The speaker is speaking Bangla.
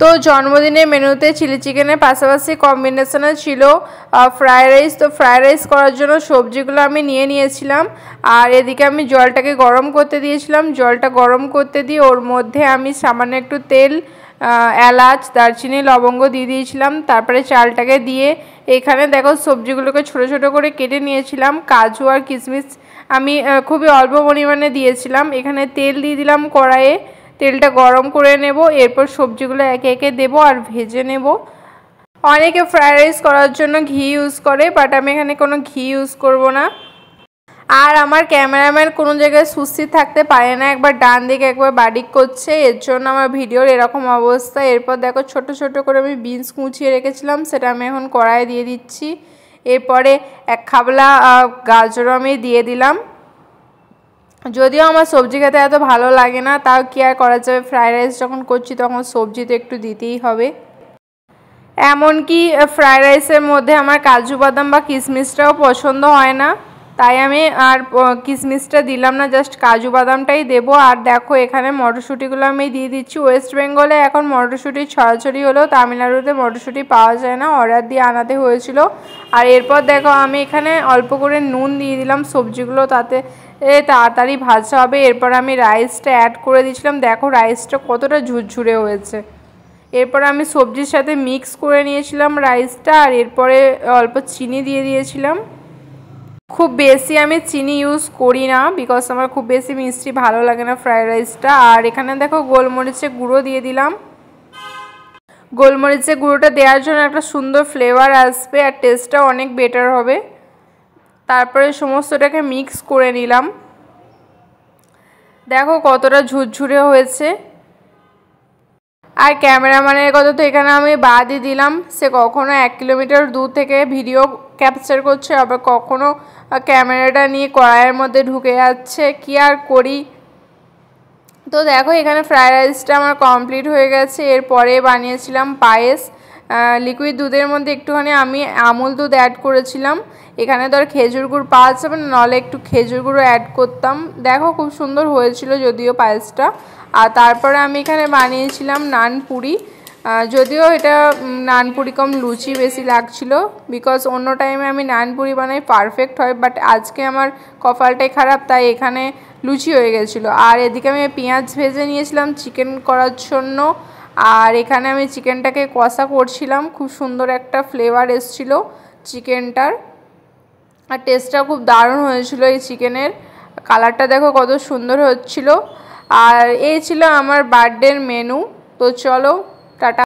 তো জন্মদিনের মেনুতে চিলি চিকেনের পাশাপাশি কম্বিনেশনে ছিল ফ্রায়েড রাইস। তো ফ্রায়েড রাইস করার জন্য সবজিগুলো আমি নিয়ে নিয়েছিলাম, আর এদিকে আমি জলটাকে গরম করতে দিয়েছিলাম। জলটা গরম করতে দিয়ে ওর মধ্যে আমি সামান্য একটু তেল, এলাচ, দারচিনি, লবঙ্গ দিয়ে দিয়েছিলাম। তারপরে চালটাকে দিয়ে এখানে দেখো সবজিগুলোকে ছোট ছোট করে কেটে নিয়েছিলাম। কাজু আর কিশমিশ আমি খুবই অল্প পরিমাণে দিয়েছিলাম। এখানে তেল দিয়ে দিলাম কড়াইয়ে, তেলটা গরম করে নেব, এরপর সবজিগুলো একে একে দেবো আর ভেজে নেব। অনেকে ফ্রায়েড রাইস করার জন্য ঘি ইউজ করে, বাট আমি এখানে কোনো ঘি ইউজ করব না। আর আমার ক্যামেরাম্যান কোনো জায়গায় সুস্থির থাকতে পারে না, একবার ডান দিকে একবার বাদিক করছে, এর জন্য আমার ভিডিওর এরকম অবস্থা। এরপর দেখো ছোট ছোট করে আমি বিনস কুচিয়ে রেখেছিলাম, সেটা আমি এখন কড়াইয়ে দিয়ে দিচ্ছি। এরপরে এক খাবলা গাজরও আমি দিয়ে দিলাম। যদিও আমার সবজি খেতে এত ভালো লাগে না, তাও কি আর করা যাবে, ফ্রায়েড রাইস যখন করছি তখন সবজি তো একটু দিতেই হবে। এমনকি ফ্রায়েড রাইসের মধ্যে আমার কাজু বাদাম বা কিশমিশটাও পছন্দ হয় না, তাই আমি আর কিশমিশটা দিলাম না, জাস্ট কাজু বাদামটাই দেব। আর দেখো এখানে মটরশুঁটিগুলো আমি দিয়ে দিচ্ছি। ওয়েস্ট বেঙ্গলে এখন মটরশুঁটি ছড়াছড়ি হলেও তামিলনাড়ুতে মটরশুঁটি পাওয়া যায় না, অর্ডার দিয়ে আনাতে হয়েছিল। আর এরপর দেখো আমি এখানে অল্প করে নুন দিয়ে দিলাম, সবজিগুলো তাতে তাড়াতাড়ি ভাজা হবে। এরপর আমি রাইসটা অ্যাড করে দিয়েছিলাম, দেখো রাইসটা কতটা ঝুরঝুরে হয়েছে। এরপর আমি সবজির সাথে মিক্স করে নিয়েছিলাম রাইসটা, আর এরপরে অল্প চিনি দিয়ে দিয়েছিলাম। খুব বেশি আমি চিনি ইউজ করি না, বিকজ আমার খুব বেশি মিষ্টি ভালো লাগে না ফ্রায়েড রাইসটা। আর এখানে দেখো গোলমরিচের গুঁড়ো দিয়ে দিলাম। গোলমরিচের গুঁড়োটা দেওয়ার জন্য একটা সুন্দর ফ্লেভার আসবে আর টেস্টটাও অনেক বেটার হবে। তারপরে সমস্তটাকে মিক্স করে নিলাম। দেখো কতটা ঝুরঝুরে হয়েছে। আর ক্যামেরাম্যানের কথা তো এখানে আমি বাদই দিলাম, সে কখনো 1 কিলোমিটার দূর থেকে ভিডিও ক্যাপচার করছে, আবার কখনো ক্যামেরাটা নিয়ে কড়াইয়ের মধ্যে ঢুকে যাচ্ছে, কি আর করি। তো দেখো এখানে ফ্রায়েড রাইসটা আমার কমপ্লিট হয়ে গেছে। এরপরে বানিয়েছিলাম পায়েস। লিকুইড দুধের মধ্যে একটুখানি আমি আমুল দুধ অ্যাড করেছিলাম। এখানে তো আর খেজুর গুড় পাওয়া যাবে না, নাহলে একটু খেজুর গুঁড়ো অ্যাড করতাম। দেখো খুব সুন্দর হয়েছিল যদিও পায়েসটা। আর তারপরে আমি এখানে বানিয়েছিলাম নানপুরি। যদিও এটা নানপুরি কম লুচি বেশি লাগছিল, বিকজ অন্য টাইমে আমি নানপুরি বানাই পারফেক্ট হয়, বাট আজকে আমার কপালটাই খারাপ, তাই এখানে লুচি হয়ে গেছিলো। আর এদিকে আমি পেঁয়াজ ভেজে নিয়েছিলাম চিকেন করার জন্য, আর এখানে আমি চিকেনটাকে কষা করছিলাম। খুব সুন্দর একটা ফ্লেভার এসেছিলো চিকেনটার, আর টেস্টটা খুব দারুণ হয়েছিল এই চিকেনের। কালারটা দেখো কত সুন্দর হচ্ছিল। আর এই ছিল আমার বার্থডের মেনু। তো চলো টাটা।